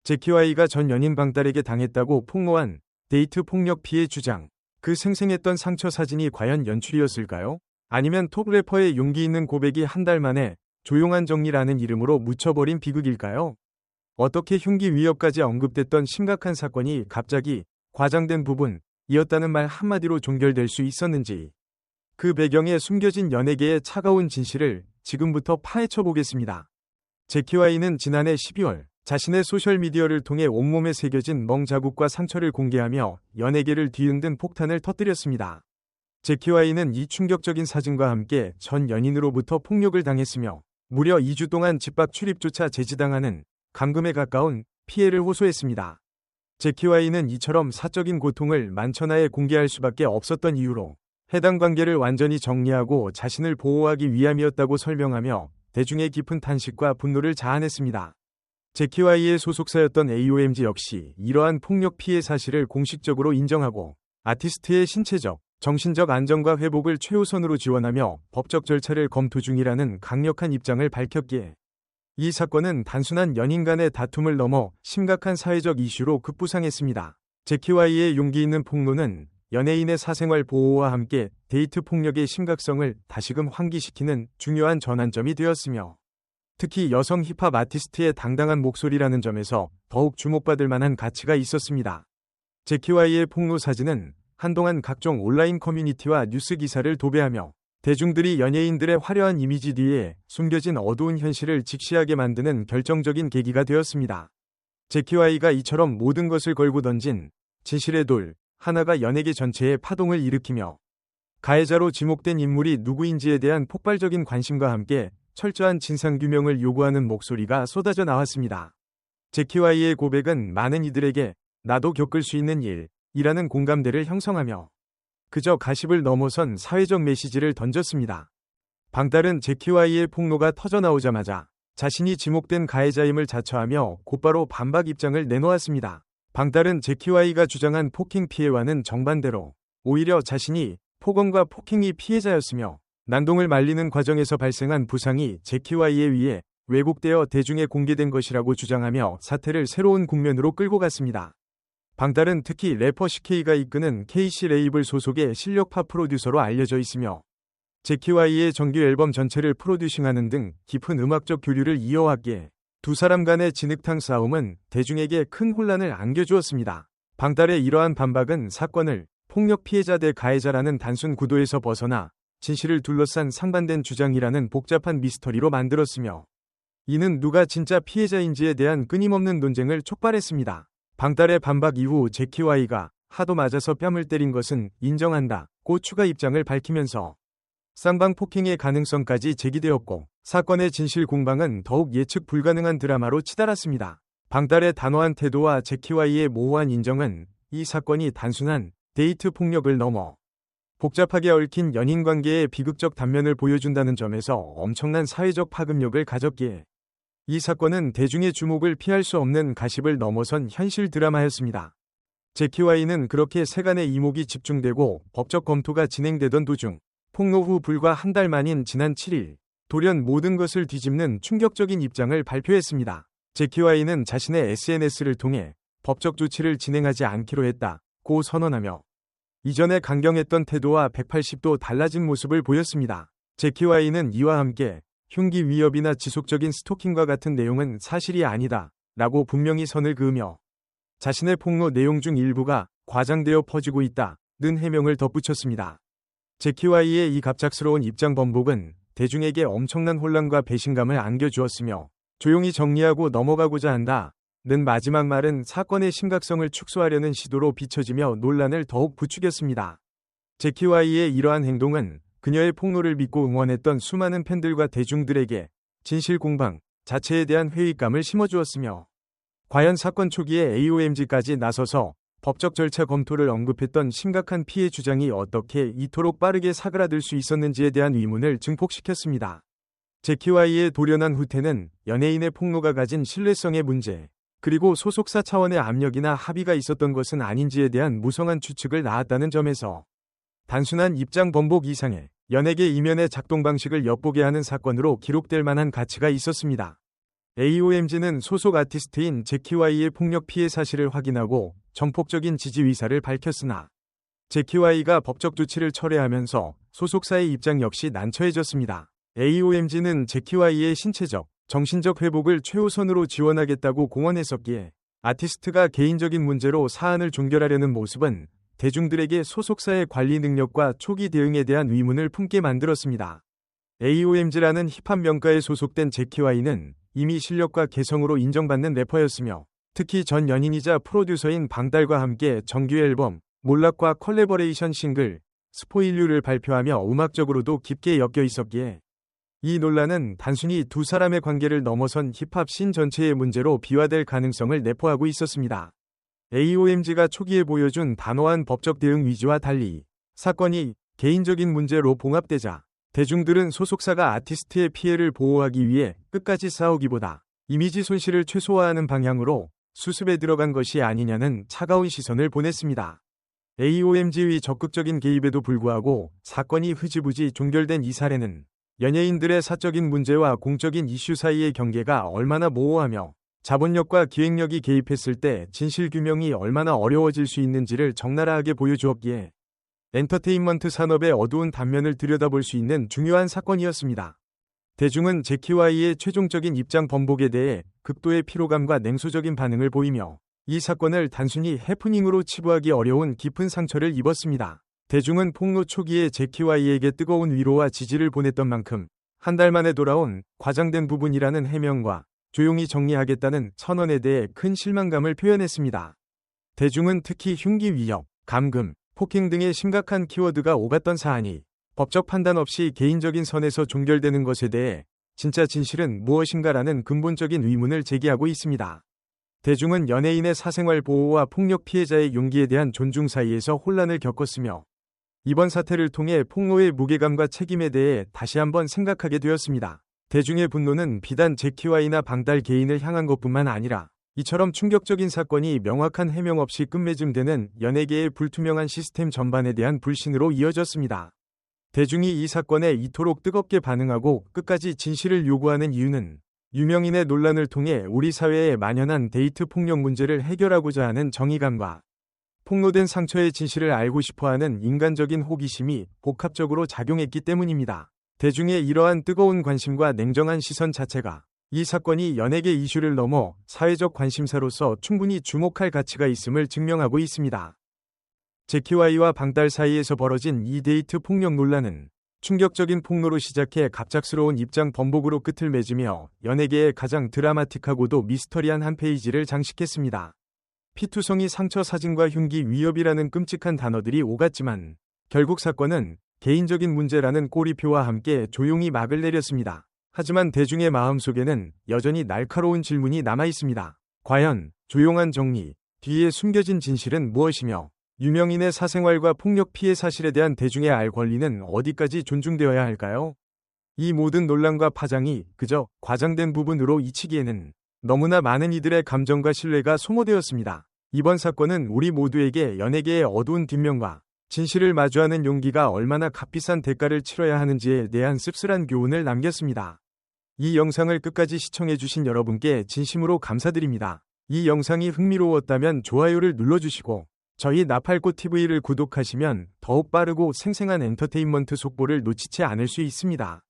제키와이가 전 연인 방딸에게 당했다고 폭로한 데이트 폭력 피해 주장. 그 생생했던 상처 사진이 과연 연출이었을까요? 아니면 톱 래퍼의 용기 있는 고백이 한 달 만에 조용한 정리라는 이름으로 묻혀버린 비극일까요? 어떻게 흉기 위협까지 언급됐던 심각한 사건이 갑자기 과장된 부분이었다는 말 한마디로 종결될 수 있었는지, 그 배경에 숨겨진 연예계의 차가운 진실을 지금부터 파헤쳐 보겠습니다. 제키와이는 지난해 12월 자신의 소셜미디어를 통해 온몸에 새겨진 멍 자국과 상처를 공개하며 연예계를 뒤흔든 폭탄을 터뜨렸습니다. 제키와이는 이 충격적인 사진과 함께 전 연인으로부터 폭력을 당했으며 무려 2주 동안 집밖 출입조차 제지당하는 감금에 가까운 피해를 호소했습니다. 제키와이는 이처럼 사적인 고통을 만천하에 공개할 수밖에 없었던 이유로 해당 관계를 완전히 정리하고 자신을 보호하기 위함이었다고 설명하며 대중의 깊은 탄식과 분노를 자아냈습니다. 제키와이의 소속사였던 AOMG 역시 이러한 폭력 피해 사실을 공식적으로 인정하고 아티스트의 신체적, 정신적 안정과 회복을 최우선으로 지원하며 법적 절차를 검토 중이라는 강력한 입장을 밝혔기에 이 사건은 단순한 연인 간의 다툼을 넘어 심각한 사회적 이슈로 급부상했습니다. 제키와이의 용기 있는 폭로는 연예인의 사생활 보호와 함께 데이트 폭력의 심각성을 다시금 환기시키는 중요한 전환점이 되었으며, 특히 여성 힙합 아티스트의 당당한 목소리라는 점에서 더욱 주목받을 만한 가치가 있었습니다. 제키와이의 폭로 사진은 한동안 각종 온라인 커뮤니티와 뉴스 기사를 도배하며 대중들이 연예인들의 화려한 이미지 뒤에 숨겨진 어두운 현실을 직시하게 만드는 결정적인 계기가 되었습니다. 제키와이가 이처럼 모든 것을 걸고 던진 진실의 돌 하나가 연예계 전체에 파동을 일으키며 가해자로 지목된 인물이 누구인지에 대한 폭발적인 관심과 함께 철저한 진상규명을 요구하는 목소리가 쏟아져 나왔습니다. 제키와이의 고백은 많은 이들에게 나도 겪을 수 있는 일이라는 공감대를 형성하며 그저 가십을 넘어선 사회적 메시지를 던졌습니다. 방딸은 제키와이의 폭로가 터져나오자마자 자신이 지목된 가해자임을 자처하며 곧바로 반박 입장을 내놓았습니다. 방딸은 제키와이가 주장한 폭행 피해와는 정반대로 오히려 자신이 폭언과 폭행이 피해자였으며 난동을 말리는 과정에서 발생한 부상이 제키와이에 의해 왜곡되어 대중에 공개된 것이라고 주장하며 사태를 새로운 국면으로 끌고 갔습니다. 방딸은 특히 래퍼 CK가 이끄는 KC 레이블 소속의 실력 팝 프로듀서로 알려져 있으며 제키와이의 정규 앨범 전체를 프로듀싱하는 등 깊은 음악적 교류를 이어왔기에 두 사람 간의 진흙탕 싸움은 대중에게 큰 혼란을 안겨주었습니다. 방딸의 이러한 반박은 사건을 폭력 피해자 대 가해자라는 단순 구도에서 벗어나 진실을 둘러싼 상반된 주장이라는 복잡한 미스터리로 만들었으며, 이는 누가 진짜 피해자인지에 대한 끊임없는 논쟁을 촉발했습니다. 방딸의 반박 이후 제키와이가 하도 맞아서 뺨을 때린 것은 인정한다고 추가 입장을 밝히면서 쌍방 폭행의 가능성까지 제기되었고, 사건의 진실 공방은 더욱 예측 불가능한 드라마로 치달았습니다. 방딸의 단호한 태도와 제키와이의 모호한 인정은 이 사건이 단순한 데이트 폭력을 넘어 복잡하게 얽힌 연인 관계의 비극적 단면을 보여준다는 점에서 엄청난 사회적 파급력을 가졌기에 이 사건은 대중의 주목을 피할 수 없는 가십을 넘어선 현실 드라마였습니다. 제키와이는 그렇게 세간의 이목이 집중되고 법적 검토가 진행되던 도중 폭로 후 불과 한 달 만인 지난 7일 돌연 모든 것을 뒤집는 충격적인 입장을 발표했습니다. 제키와이는 자신의 SNS를 통해 법적 조치를 진행하지 않기로 했다고 선언하며 이전에 강경했던 태도와 180도 달라진 모습을 보였습니다. 제키와이는 이와 함께 흉기 위협이나 지속적인 스토킹과 같은 내용은 사실이 아니다 라고 분명히 선을 그으며 자신의 폭로 내용 중 일부가 과장되어 퍼지고 있다는 해명을 덧붙였습니다. 제키와이의 이 갑작스러운 입장 번복은 대중에게 엄청난 혼란과 배신감을 안겨주었으며 조용히 정리하고 넘어가고자 한다는 마지막 말은 사건의 심각성을 축소하려는 시도로 비춰지며 논란을 더욱 부추겼습니다. 제키와이의 이러한 행동은 그녀의 폭로를 믿고 응원했던 수많은 팬들과 대중들에게 진실 공방 자체에 대한 회의감을 심어주었으며, 과연 사건 초기에 AOMG까지 나서서 법적 절차 검토를 언급했던 심각한 피해 주장이 어떻게 이토록 빠르게 사그라들 수 있었는지에 대한 의문을 증폭시켰습니다. 제키와이의 돌연한 후퇴는 연예인의 폭로가 가진 신뢰성의 문제, 그리고 소속사 차원의 압력이나 합의가 있었던 것은 아닌지에 대한 무성한 추측을 낳았다는 점에서 단순한 입장 번복 이상의 연예계 이면의 작동 방식을 엿보게 하는 사건으로 기록될 만한 가치가 있었습니다. AOMG는 소속 아티스트인 제키와이의 폭력 피해 사실을 확인하고 전폭적인 지지 의사를 밝혔으나 제키와이가 법적 조치를 철회하면서 소속사의 입장 역시 난처해졌습니다. AOMG는 제키와이의 신체적, 정신적 회복을 최우선으로 지원하겠다고 공언했었기에 아티스트가 개인적인 문제로 사안을 종결하려는 모습은 대중들에게 소속사의 관리 능력과 초기 대응에 대한 의문을 품게 만들었습니다. AOMG라는 힙합 명가에 소속된 제키와이는 이미 실력과 개성으로 인정받는 래퍼였으며 특히 전 연인이자 프로듀서인 방달과 함께 정규 앨범 몰락과 컬래버레이션 싱글 스포일류를 발표하며 음악적으로도 깊게 엮여 있었기에 이 논란은 단순히 두 사람의 관계를 넘어선 힙합 씬 전체의 문제로 비화될 가능성을 내포하고 있었습니다. AOMG가 초기에 보여준 단호한 법적 대응 위주와 달리 사건이 개인적인 문제로 봉합되자 대중들은 소속사가 아티스트의 피해를 보호하기 위해 끝까지 싸우기보다 이미지 손실을 최소화하는 방향으로 수습에 들어간 것이 아니냐는 차가운 시선을 보냈습니다. AOMG의 적극적인 개입에도 불구하고 사건이 흐지부지 종결된 이 사례는 연예인들의 사적인 문제와 공적인 이슈 사이의 경계가 얼마나 모호하며 자본력과 기획력이 개입했을 때 진실규명이 얼마나 어려워질 수 있는지를 적나라하게 보여주었기에 엔터테인먼트 산업의 어두운 단면을 들여다볼 수 있는 중요한 사건이었습니다. 대중은 제키와이의 최종적인 입장 번복에 대해 극도의 피로감과 냉소적인 반응을 보이며 이 사건을 단순히 해프닝으로 치부하기 어려운 깊은 상처를 입었습니다. 대중은 폭로 초기에 제키와이에게 뜨거운 위로와 지지를 보냈던 만큼 한 달 만에 돌아온 과장된 부분이라는 해명과 조용히 정리하겠다는 선언에 대해 큰 실망감을 표현했습니다. 대중은 특히 흉기 위협, 감금, 폭행 등의 심각한 키워드가 오갔던 사안이 법적 판단 없이 개인적인 선에서 종결되는 것에 대해 진짜 진실은 무엇인가라는 근본적인 의문을 제기하고 있습니다. 대중은 연예인의 사생활 보호와 폭력 피해자의 용기에 대한 존중 사이에서 혼란을 겪었으며 이번 사태를 통해 폭로의 무게감과 책임에 대해 다시 한번 생각하게 되었습니다. 대중의 분노는 비단 제키와이나 방달 개인을 향한 것뿐만 아니라 이처럼 충격적인 사건이 명확한 해명 없이 끝맺음되는 연예계의 불투명한 시스템 전반에 대한 불신으로 이어졌습니다. 대중이 이 사건에 이토록 뜨겁게 반응하고 끝까지 진실을 요구하는 이유는 유명인의 논란을 통해 우리 사회에 만연한 데이트 폭력 문제를 해결하고자 하는 정의감과 폭로된 상처의 진실을 알고 싶어하는 인간적인 호기심이 복합적으로 작용했기 때문입니다. 대중의 이러한 뜨거운 관심과 냉정한 시선 자체가 이 사건이 연예계 이슈를 넘어 사회적 관심사로서 충분히 주목할 가치가 있음을 증명하고 있습니다. 제키와이와 방달 사이에서 벌어진 이 데이트 폭력 논란은 충격적인 폭로로 시작해 갑작스러운 입장 번복으로 끝을 맺으며 연예계의 가장 드라마틱하고도 미스터리한 한 페이지를 장식했습니다. 피투성이 상처 사진과 흉기 위협이라는 끔찍한 단어들이 오갔지만 결국 사건은 개인적인 문제라는 꼬리표와 함께 조용히 막을 내렸습니다. 하지만 대중의 마음속에는 여전히 날카로운 질문이 남아 있습니다. 과연 조용한 정리 뒤에 숨겨진 진실은 무엇이며 유명인의 사생활과 폭력 피해 사실에 대한 대중의 알 권리는 어디까지 존중되어야 할까요? 이 모든 논란과 파장이 그저 과장된 부분으로 잊히기에는 너무나 많은 이들의 감정과 신뢰가 소모되었습니다. 이번 사건은 우리 모두에게 연예계의 어두운 뒷면과 진실을 마주하는 용기가 얼마나 값비싼 대가를 치러야 하는지에 대한 씁쓸한 교훈을 남겼습니다. 이 영상을 끝까지 시청해주신 여러분께 진심으로 감사드립니다. 이 영상이 흥미로웠다면 좋아요를 눌러주시고 저희 나팔꽃TV를 구독하시면 더욱 빠르고 생생한 엔터테인먼트 속보를 놓치지 않을 수 있습니다.